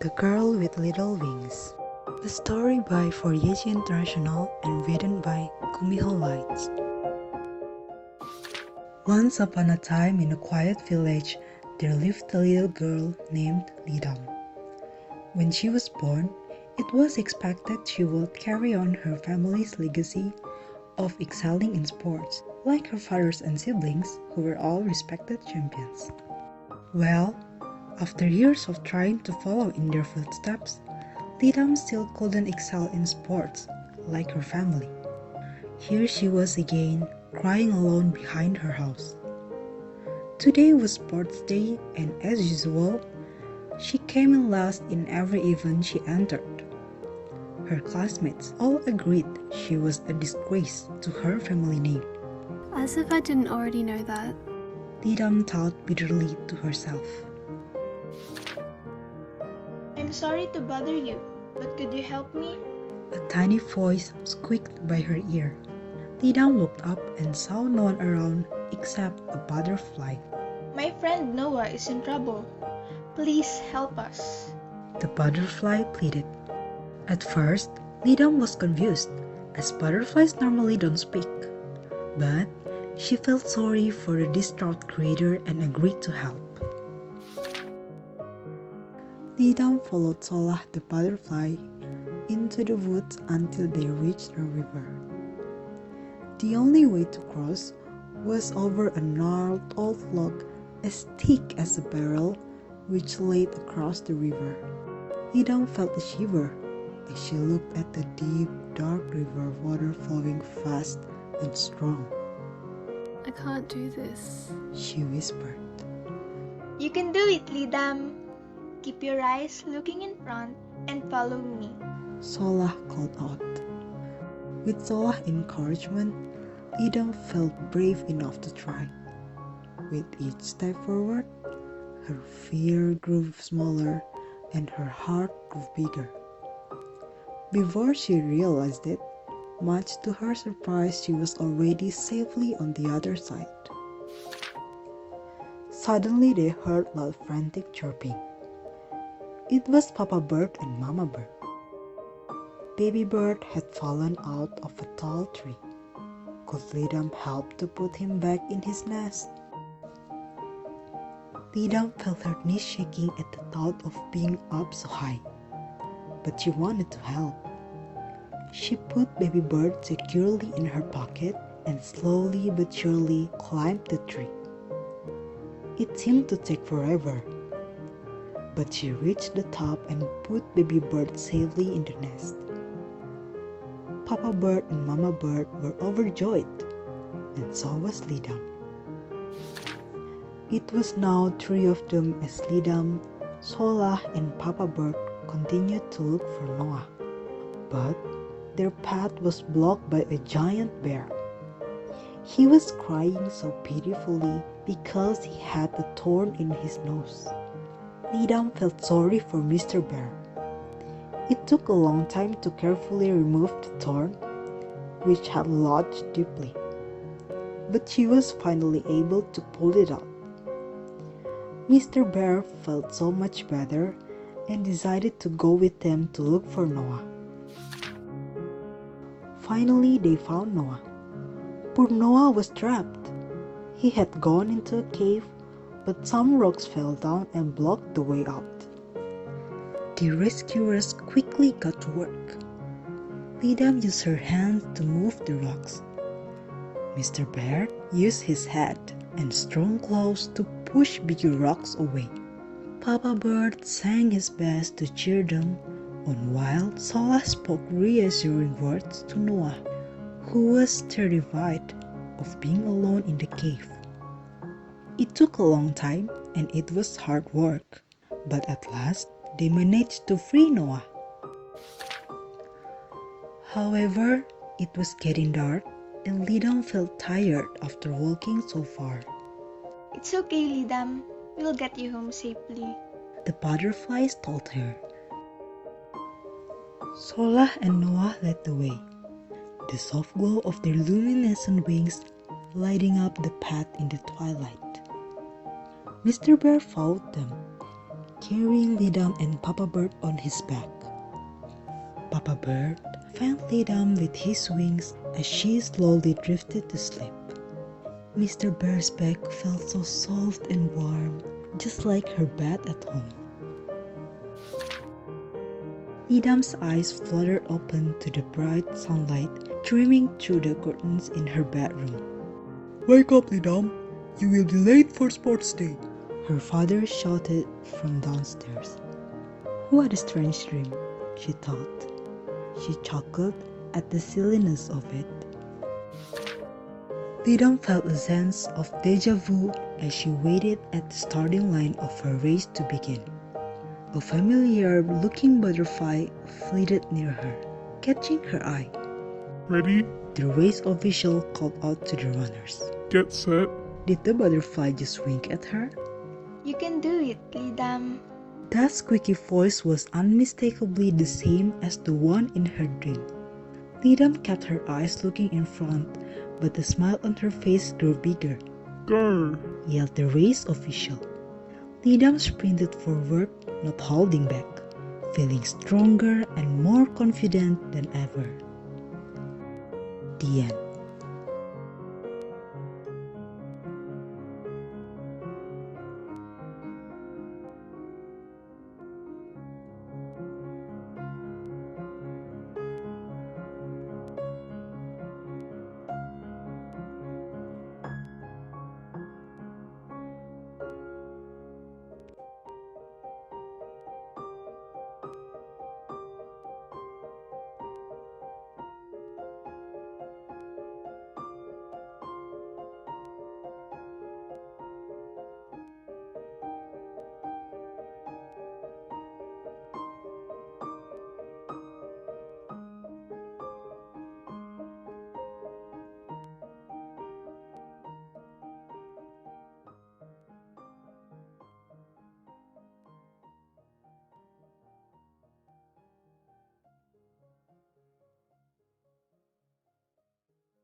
The Girl with Little Wings. A story by FORYEAJI International and written by Kumiho Lights. Once upon a time in a quiet village, there lived a little girl named Lili. When she was born, it was expected she would carry on her family's legacy of excelling in sports, like her fathers and siblings, who were all respected champions. Well, after years of trying to follow in their footsteps, Lili still couldn't excel in sports like her family. Here she was again, crying alone behind her house. Today was sports day, and as usual, she came in last in every event she entered. Her classmates all agreed she was a disgrace to her family name. As if I didn't already know that. Lili thought bitterly to herself. I'm sorry to bother you, but could you help me? A tiny voice squeaked by her ear. Lili looked up and saw no one around except a butterfly. My friend Noah is in trouble. Please help us. The butterfly pleaded. At first, Lili was confused, as butterflies normally don't speak. But she felt sorry for the distraught creature and agreed to help. Lili followed Solah the butterfly into the woods until they reached a river. The only way to cross was over a gnarled old log as thick as a barrel, which laid across the river. Lili felt a shiver as she looked at the deep, dark river water flowing fast and strong. I can't do this. She whispered. You can do it, Lidam. Keep your eyes looking in front and follow me. Solah called out. With Solah's encouragement, Lili felt brave enough to try. With each step forward, her fear grew smaller and her heart grew bigger. Before she realized it, much to her surprise, she was already safely on the other side. Suddenly they heard loud frantic chirping. It was Papa Bird and Mama Bird. Baby Bird had fallen out of a tall tree. Could Lili help to put him back in his nest? Lili felt her knees shaking at the thought of being up so high, but she wanted to help. She put Baby Bird securely in her pocket and slowly but surely climbed the tree. It seemed to take forever, but she reached the top and put Baby Bird safely in the nest. Papa Bird and Mama Bird were overjoyed, and so was Lili. It was now three of them as Lili, Solah, and Papa Bird continued to look for Noah. But their path was blocked by a giant bear. He was crying so pitifully because he had a thorn in his nose. Lili felt sorry for Mr. Bear. It took a long time to carefully remove the thorn, which had lodged deeply, but she was finally able to pull it out. Mr. Bear felt so much better and decided to go with them to look for Noah. Finally, they found Noah. Poor Noah was trapped. He had gone into a cave, but some rocks fell down and blocked the way out. The rescuers quickly got to work. Lili used her hands to move the rocks. Mr. Bear used his head and strong claws to push bigger rocks away. Papa Bird sang his best to cheer them on while Solah spoke reassuring words to Noah, who was terrified of being alone in the cave. It took a long time and it was hard work, but at last they managed to free Noah. However, it was getting dark and Lili felt tired after walking so far. It's okay, Lidam. We'll get you home safely. The butterflies told her. Solah and Noah led the way, the soft glow of their luminescent wings lighting up the path in the twilight. Mr. Bear followed them. carrying Lidam and Papa Bird on his back. Papa Bird fanned Lidam with his wings as she slowly drifted to sleep. Mr. Bear's back felt so soft and warm, just like her bed at home. Lidam's eyes fluttered open to the bright sunlight streaming through the curtains in her bedroom. "Wake up, Lidam! You will be late for sports day!" her father shouted from downstairs. What a strange dream, she thought. She chuckled at the silliness of it. Lidam felt a sense of deja vu as she waited at the starting line of her race to begin. A familiar-looking butterfly flitted near her, catching her eye. Ready? The race official called out to the runners. Get set. Did the butterfly just wink at her? You can do it, Lidam. That squeaky voice was unmistakably the same as the one in her dream. Lidam kept her eyes looking in front, but the smile on her face grew bigger. Go! Yelled the race official. Lidam sprinted forward, not holding back, feeling stronger and more confident than ever. The end.